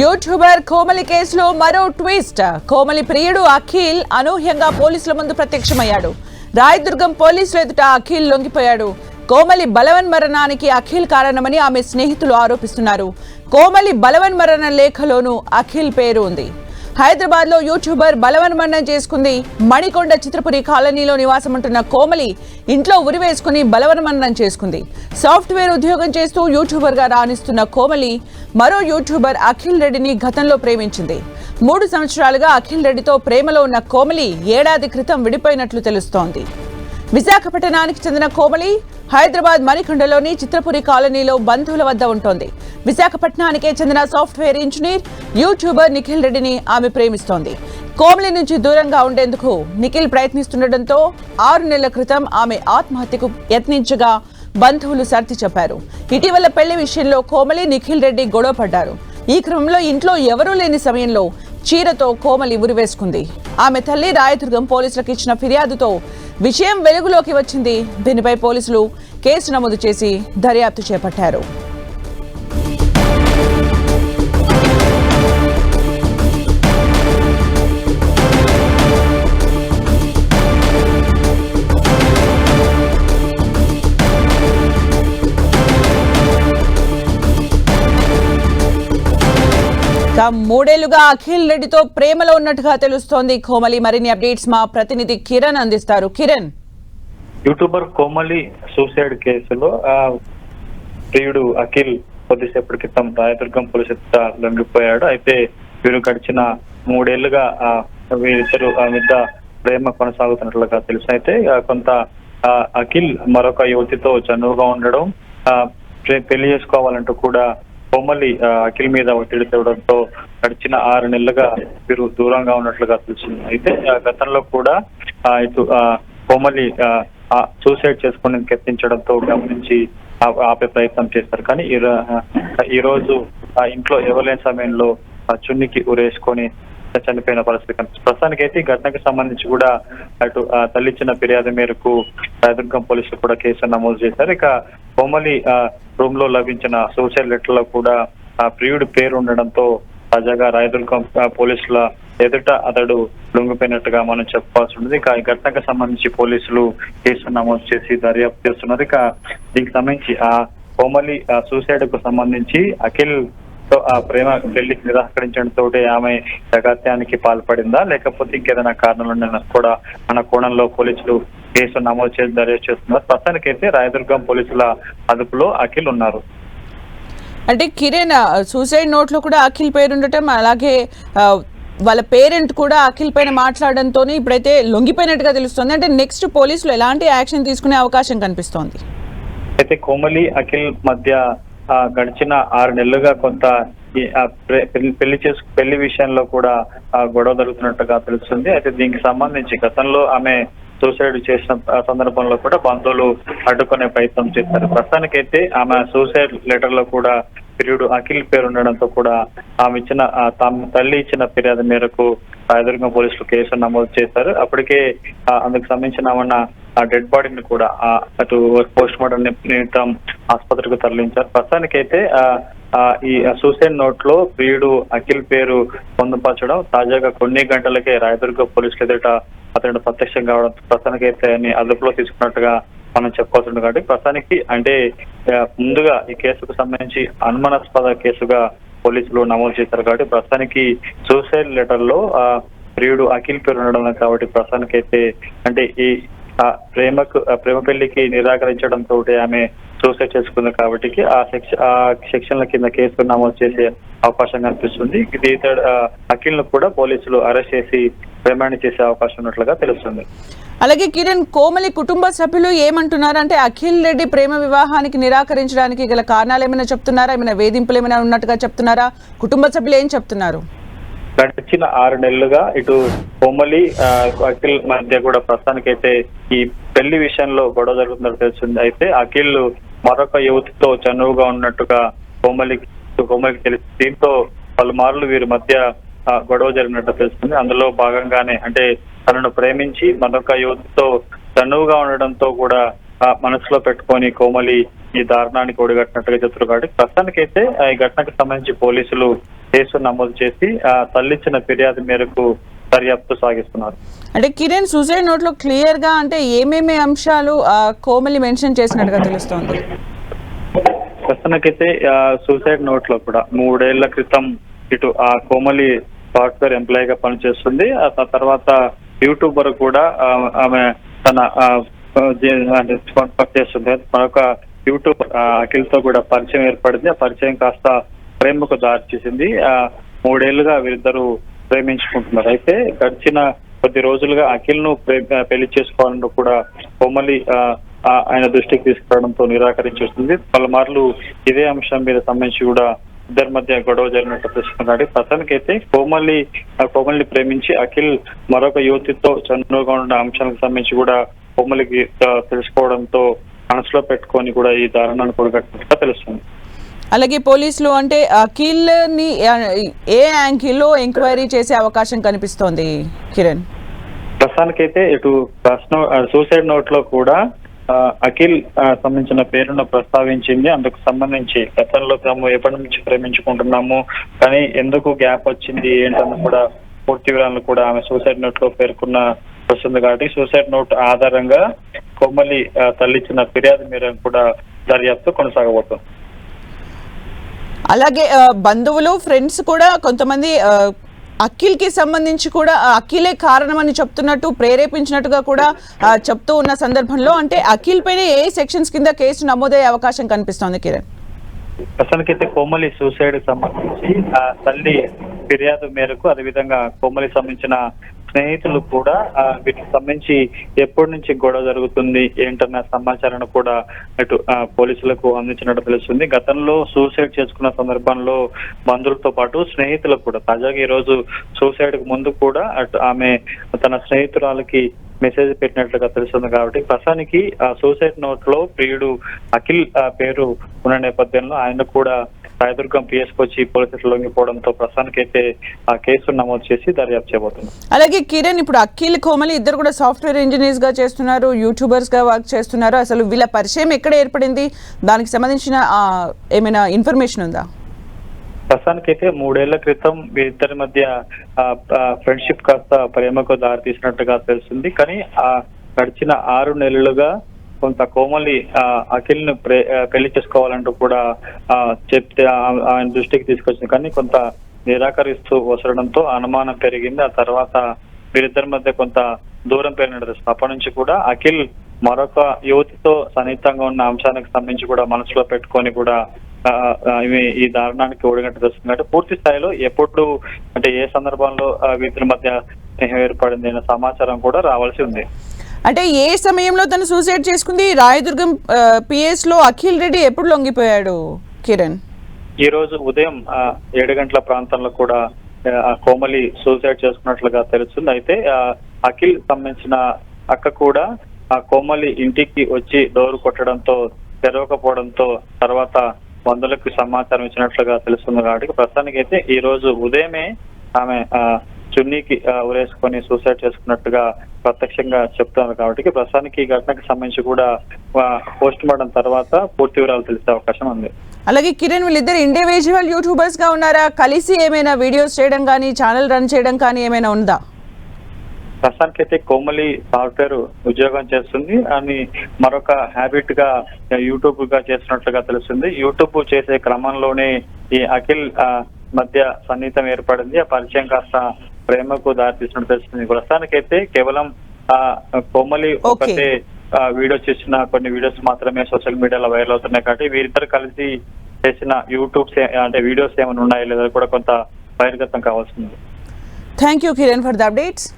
YouTuber Komali కేసులో మరో twist. Komali ప్రియుడు అఖిల్ అనూహ్యంగా పోలీసుల ముందు ప్రత్యక్షమయ్యాడు. రాయదుర్గం పోలీసుల ఎదుట అఖిల్ లొంగిపోయాడు. కోమలి బలవన్మరణానికి అఖిల్ కారణమని ఆమె స్నేహితులు ఆరోపిస్తున్నారు. కోమలి బలవన్మరణ లేఖలోనూ అఖిల్ పేరు ఉంది. హైదరాబాద్ లో యూట్యూబర్ బలవన్మరణం చేసుకుంది. మణికొండ చిత్రపురి కాలనీలో నివాసముంటున్న కోమలి ఇంట్లో ఉరివేసుకుని బలవన్మరణం చేసుకుంది. సాఫ్ట్వేర్ ఉద్యోగం చేస్తూ యూట్యూబర్ గా రాణిస్తున్న కోమలి మరో యూట్యూబర్ అఖిల్ రెడ్డిని గతంలో ప్రేమించింది. 3 సంవత్సరాలుగా అఖిల్ రెడ్డితో ప్రేమలో ఉన్న కోమలి ఏడాది క్రితం విడిపోయినట్లు తెలుస్తోంది. విశాఖపట్నానికి చెందిన కోమలి హైదరాబాద్ మణికొండలోని చిత్రపురి కాలనీలో బంధువుల వద్ద ఉంటోంది. విశాఖపట్నానికే చెందిన సాఫ్ట్వేర్ ఇంజనీర్ యూట్యూబర్ నిఖిల్ రెడ్డిని ఆమె ప్రేమిస్తోంది. కోమలి నుంచి దూరంగా ఉండేందుకు నిఖిల్ ప్రయత్నిస్తుండటంతో 6 నెలల క్రితం ఆమె ఆత్మహత్యకు యత్నించగా బంధువులు సర్ది చెప్పారు. ఇటీవల పెళ్లి విషయంలో కోమలి నిఖిల్ రెడ్డి గొడవ పడ్డారు. ఈ క్రమంలో ఇంట్లో ఎవరూ లేని సమయంలో చీరతో కోమలి ఉరివేసుకుంది. ఆమె తల్లి రాయదుర్గం పోలీసులకు ఇచ్చిన ఫిర్యాదుతో విషయం వెలుగులోకి వచ్చింది. దీనిపై పోలీసులు కేసు నమోదు చేసి దర్యాప్తు చేపట్టారు. మూడేళ్లుగా అఖిల్ రెడ్డితో ప్రేమలో ఉన్నట్టుగా తెలుస్తోంది కోమలి. మరిన్ని అప్డేట్స్ మా ప్రతినిధి కిరణ్ అందిస్తారు. కిరణ్, యూట్యూబర్ కోమలి సూసైడ్ కేసులో ప్రియుడు అఖిల్ కొద్దిసేపటి క్రితం రాయదుర్గం పోలీసు లొంగిపోయాడు. అయితే వీరు గడిచిన 3 ఏళ్లుగా వీరిద్దరు మీద ప్రేమ కొనసాగుతున్నట్లుగా తెలుసు. అయితే కొంత అఖిల్ మరొక యువతితో చనువుగా ఉండడం, పెళ్లి చేసుకోవాలంటూ కూడా కోమలి అఖిల్ మీద ఒత్తిడి తేవడంతో గడిచిన 6 నెలలుగా వీరు దూరంగా ఉన్నట్లుగా తెలిసింది. అయితే గతంలో కూడా ఇటు కోమలి సూసైడ్ చేసుకుని యత్నించడంతో గమనించి ఆపే ప్రయత్నం చేస్తారు. కానీ ఈ రోజు ఇంట్లో ఎవరైన సమయంలో చున్నికి ఉరేసుకొని చనిపోయిన పరిస్థితి కనిపిస్తుంది. ప్రస్తుతానికి అయితే ఈ ఘటనకు సంబంధించి కూడా అటు తల్లి ఇచ్చిన ఫిర్యాదు మేరకు రాయదుర్గం పోలీసులు కూడా కేసు నమోదు చేశారు. ఇక కోమలి రూమ్ లో లభించిన సూసైడ్ లెటర్ లో కూడా ప్రియుడి పేరు ఉండడంతో తాజాగా రాయదుర్గం పోలీసుల ఎదుట అతడు లొంగిపోయినట్టుగా మనం చెప్పుకోవాల్సి ఉంది. ఇక ఈ ఘటనకు సంబంధించి పోలీసులు కేసు నమోదు చేసి దర్యాప్తు చేస్తున్నారు. ఇక దీనికి సంబంధించి కోమలి సూసైడ్ కు సంబంధించి అఖిల్ ప్రేమ పెళ్లికి నిరాకరించడంతో ఆమె అగత్యానికి పాల్పడిందా, లేకపోతే ఇంకేదైనా కారణాలు కూడా మన కోణంలో పోలీసులు కేసు నమోదు చేసి దర్యాప్తు చేస్తున్నారు. ప్రస్తుతానికైతే రాయదుర్గం పోలీసుల అదుపులో అఖిల్ ఉన్నారు. అంటే కిరణ్, సూసైడ్ నోట్ లో కూడా అఖిల్ పేరు ఉండటం, అలాగే వాళ్ళ పేరెంట్ కూడా అఖిల్ పైన మాట్లాడడంతో ఇప్పుడైతే లొంగిపోయినట్టుగా తెలుస్తుంది. అంటే నెక్స్ట్ పోలీసులు ఎలాంటి యాక్షన్ తీసుకునే అవకాశం కనిపిస్తోంది? అయితే కోమలి అఖిల్ మధ్య గడిచిన 6 నెలలుగా కొంత పెళ్లి విషయంలో కూడా గొడవ జరుగుతున్నట్టుగా తెలుస్తుంది. అయితే దీనికి సంబంధించి గతంలో ఆమె సూసైడ్ చేసిన సందర్భంలో కూడా బంధువులు అడ్డుకునే ప్రయత్నం చేశారు. ప్రస్తుతానికైతే ఆమె సూసైడ్ లెటర్ లో కూడా ప్రియుడు అఖిల్ పేరు ఉండడంతో కూడా ఆమె తల్లి ఇచ్చిన ఫిర్యాదు మేరకు రాయదుర్గం పోలీసులు కేసు నమోదు చేశారు. అప్పటికే అందుకు సంబంధించిన డెడ్ బాడీని కూడా అటు పోస్ట్ మార్టం నిమిత్తం ఆసుపత్రికి తరలించారు. ప్రస్తుతానికైతే ఈ సూసైడ్ నోట్ లో ప్రియుడు అఖిల్ పేరు పొందుపరచడం తాజాగా కొన్ని గంటలకే రాయదుర్గం పోలీసులు ఎదుట అతను ప్రత్యక్షం కావడం ప్రస్తుతానికైతే అదుపులో తీసుకున్నట్టుగా మనం చెప్పుకోవచ్చు. కాబట్టి ప్రస్తుతానికి అంటే ముందుగా ఈ కేసుకు సంబంధించి అనుమానాస్పద కేసుగా పోలీసులు నమోదు చేశారు. కాబట్టి ప్రస్తుతానికి సూసైడ్ లెటర్ లో ప్రియుడు అఖిల్ పేరు ఉండడం కాబట్టి ప్రస్తుతానికైతే అంటే ఈ ప్రేమ పెళ్లికి నిరాకరించడంతో ఆమె సూసైడ్ చేసుకుంది కాబట్టి ఆ సెక్షన్ల కింద కేసు నమోదు చేసే అవకాశం కనిపిస్తుంది. అఖిల్ ను కూడా పోలీసులు అరెస్ట్ చేసి రిమాండ్ చేసే అవకాశం ఉన్నట్లుగా తెలుస్తుంది. అలాగే కిరణ్, కోమలి కుటుంబ సభ్యులు ఏమంటున్నారు? అంటే అఖిల్ రెడ్డి ప్రేమ వివాహానికి నిరాకరించడానికి గల కారణాలు ఏమైనా చెప్తున్నారా? ఏమైనా వేధింపులు ఏమైనా ఉన్నట్టుగా చెప్తున్నారా? కుటుంబ సభ్యులు ఏం చెప్తున్నారు? గడిచిన 6 నెలలుగా ఇటు కోమలి అఖిల్ మధ్య కూడా ప్రస్తుతానికైతే ఈ పెళ్లి విషయంలో గొడవ జరుగుతున్నట్టు తెలుస్తుంది. అయితే అఖిల్ మరొక యువతితో చనువుగా ఉన్నట్టుగా కోమలికి తెలిసి దీంతో పలుమార్లు వీరి మధ్య గొడవ జరిగినట్టు తెలుస్తుంది. అందులో భాగంగానే అంటే తనను ప్రేమించి మరొక యువతితో చనువుగా ఉండడంతో కూడా మనసులో పెట్టుకొని కోమలి ఈ దారుణానికి ఒడిగట్టినట్టుగా చెప్తారు. కాబట్టి ప్రస్తుతానికైతే ఈ ఘటనకు సంబంధించి పోలీసులు కేసు నమోదు చేసి తల్లిచ్చిన ఫిర్యాదు మేరకు దర్యాప్తు సాగిస్తున్నారు. అంటే కిరణ్ సూసైడ్ నోట్ లో క్లియర్ గా అంటే ఏమేమి అంశాలు కోమలి మెన్షన్ చేసినట్టుగా తెలుస్తోంది? ప్రస్తుతానికైతే సూసైడ్ నోట్ లో కూడా 3 ఏళ్ల క్రితం ఇటు కోమలి సాఫ్ట్వేర్ ఎంప్లాయ్ గా పనిచేస్తుంది. ఆ తర్వాత యూట్యూబర్ కూడా ఆమె తన చేస్తుంది. మరొక యూట్యూబర్ అఖిల్ తో కూడా పరిచయం ఏర్పడింది. ఆ పరిచయం కాస్త ప్రేమకు దారి చేసింది. 3 ఏళ్లుగా వీరిద్దరూ ప్రేమించుకుంటున్నారు. అయితే గడిచిన కొద్ది రోజులుగా అఖిల్ ను పెళ్లి చేసుకోవాలని కూడా కోమలి ఆయన దృష్టికి తీసుకురావడంతో నిరాకరించేస్తుంది. పలుమార్లు ఇదే అంశం మీద సంబంధించి కూడా ఇద్దరి మధ్య గొడవ జరిగినట్టు తెలుస్తుంది. ప్రస్తుతానికైతే కోమలిని ప్రేమించి అఖిల్ మరొక యువతితో చనువుగా ఉన్న అంశానికి సంబంధించి కూడా కోమలికి తెలుసుకోవడంతో మనసులో పెట్టుకొని కూడా ఈ దారుణాన్ని కూడగట్టినట్టుగా తెలుస్తుంది. అలాగే పోలీసులు అంటే అఖిల్ ని ఏ యాంగిల్లో ఎంక్వైరీ చేసే అవకాశం కనిపిస్తోంది కిరణ్? ప్రస్తుతానికైతే ఇటు సూసైడ్ నోట్ లో కూడా అఖిల్ సంబంధించిన పేరును ప్రస్తావించింది. అందుకు సంబంధించి గతంలో తాము ఎప్పటి నుంచి ప్రేమించుకుంటున్నాము, కానీ ఎందుకు గ్యాప్ వచ్చింది ఏంటన్న కూడా పూర్తి వివరాలను కూడా ఆమె సూసైడ్ నోట్ లో పేర్కొన్న వస్తుంది. కాబట్టి సూసైడ్ నోట్ ఆధారంగా కోమలి తల్లిచ్చిన ఫిర్యాదు మేరకు కూడా దర్యాప్తు కొనసాగబోతుంది. అలాగే బంధువులు ఫ్రెండ్స్ కూడా కొంతమంది అఖిల్ కి సంబంధించి కూడా అఖిలే కారణమని చెప్తున్నట్టు ప్రేరేపించినట్టుగా కూడా చెప్తూ ఉన్న సందర్భంలో అంటే అఖిల్ పైన ఏ సెక్షన్స్ కింద కేసు నమోదయ్యే అవకాశం కనిపిస్తోంది కిరణ్? అసలుకైతే కోమలి సూసైడ్ సంబంధించి తల్లి ఫిర్యాదు మేరకు అదేవిధంగా కోమలి సంబంధించిన స్నేహితులు కూడా వీటికి సంబంధించి ఎప్పటి నుంచి గొడవ జరుగుతుంది ఏంటన్న సమాచారాన్ని కూడా అటు పోలీసులకు అందించినట్టు తెలుస్తుంది. గతంలో సూసైడ్ చేసుకున్న సందర్భంలో బంధువులతో పాటు స్నేహితులకు కూడా తాజాగా ఈ రోజు సూసైడ్ కు ముందు కూడా అటు ఆమె తన స్నేహితురాలకి మెసేజ్ పెట్టినట్లుగా తెలుస్తుంది. కాబట్టి ప్రస్తుతానికి సూసైడ్ నోట్ లో ప్రియుడు అఖిల్ పేరు ఉన్న నేపథ్యంలో ఆయన కూడా రాయదుర్గం పిఎస్ వచ్చి పోలీసులు లొంగిపోవడంతో ప్రస్తుతానికైతే ఆ కేసు నమోదు చేసి దర్యాప్తు చేయబోతున్నారు. అలాగే కిరణ్ ఇప్పుడు అఖిల్ కోమలి ఇద్దరు కూడా సాఫ్ట్వేర్ ఇంజనీర్స్ గా చేస్తున్నారు, యూట్యూబర్స్ గా వర్క్ చేస్తున్నారు. అసలు వీళ్ళ పరిచయం ఎక్కడ ఏర్పడింది? దానికి సంబంధించిన ఏమైనా ఇన్ఫర్మేషన్ ఉందా? ప్రస్తుతానికైతే 3 ఏళ్ల క్రితం వీరిద్దరి మధ్య ఫ్రెండ్షిప్ కాస్త ప్రేమకు దారి తీసినట్టుగా తెలుస్తుంది. కానీ గడిచిన 6 నెలలుగా కొంత కోమలి అఖిల్ ను పెళ్లి చేసుకోవాలంటూ కూడా చెప్తే ఆయన దృష్టికి తీసుకొచ్చింది. కానీ కొంత నిరాకరిస్తూ వసడంతో అనుమానం పెరిగింది. ఆ తర్వాత వీరిద్దరి మధ్య కొంత దూరం పెరిగినట్టు తెలుస్తుంది. అప్పటి నుంచి కూడా అఖిల్ మరొక యువతితో సన్నిహితంగా ఉన్న అంశానికి సంబంధించి కూడా మనసులో పెట్టుకొని కూడా ఈ దారుణానికి ఓడినట్టు తెలుస్తుంది. అంటే పూర్తి స్థాయిలో ఎప్పుడు అంటే ఏ సందర్భంలో వీరిద్దరి మధ్య స్నేహం ఏర్పడింది అనే సమాచారం కూడా రావాల్సి ఉంది. అంటే ఏ సమయంలో తను సూసైడ్ చేసుకుంది? రాయదుర్గం పిఎస్ లో అఖిల్ రెడ్డి ఎప్పుడు లొంగిపోయాడు కిరణ్? ఈ రోజు ఉదయం 7 గంటల ప్రాంతంలో కూడా కోమలి సూసైడ్ చేసుకున్నట్లుగా తెలుస్తుంది. అయితే అఖిల్ సంబంధించిన అక్క కూడా కోమలి ఇంటికి వచ్చి డోర్ కొట్టడంతో తెరవకపోవడంతో తర్వాత బంధువులకు సమాచారం ఇచ్చినట్లుగా తెలుస్తుంది. కాబట్టి ప్రస్తుతానికి అయితే ఈ రోజు ఉదయమే ఆమె చున్నీకి ఉరేసుకొని సూసైడ్ చేసుకున్నట్టుగా ప్రత్యక్షంగా చెప్తున్నారు. కాబట్టి ప్రస్తుతానికి ఈ ఘటనకు సంబంధించి కూడా పోస్ట్ మార్టం తర్వాత పూర్తి వివరాలు తెలిసే అవకాశం ఉంది. అలాగే కిరణ్ వీళ్ళిద్దరు ఇండివిజువల్ యూట్యూబర్స్ గా ఉన్నారా? కలిసి ఏమైనా వీడియోస్ చేయడం కానీ ఛానల్ రన్ చేయడం కానీ ఏమైనా ఉందా? ప్రస్తుతానికైతే కోమలి సాఫ్ట్వేర్ ఉద్యోగం చేస్తుంది అని మరొక హ్యాబిట్ గా యూట్యూబ్ గా చేస్తున్నట్లుగా తెలుస్తుంది. యూట్యూబ్ చేసే క్రమంలోనే ఈ అఖిల్ మధ్య సన్నిహితం ఏర్పడింది. ఆ పరిచయం కాస్త ప్రేమకు దారితీసినట్టు తెలుస్తుంది. ప్రస్తుతానికైతే కేవలం కోమలి ఒకటే వీడియో చేసిన కొన్ని వీడియోస్ మాత్రమే సోషల్ మీడియాలో వైరల్ అవుతున్నాయి. కాబట్టి వీరిద్దరు కలిసి చేసిన యూట్యూబ్ అంటే వీడియోస్ ఏమైనా ఉన్నాయో లేదా కూడా కొంత బహిర్గతం కావాల్సింది. Thank you Kiran for the updates.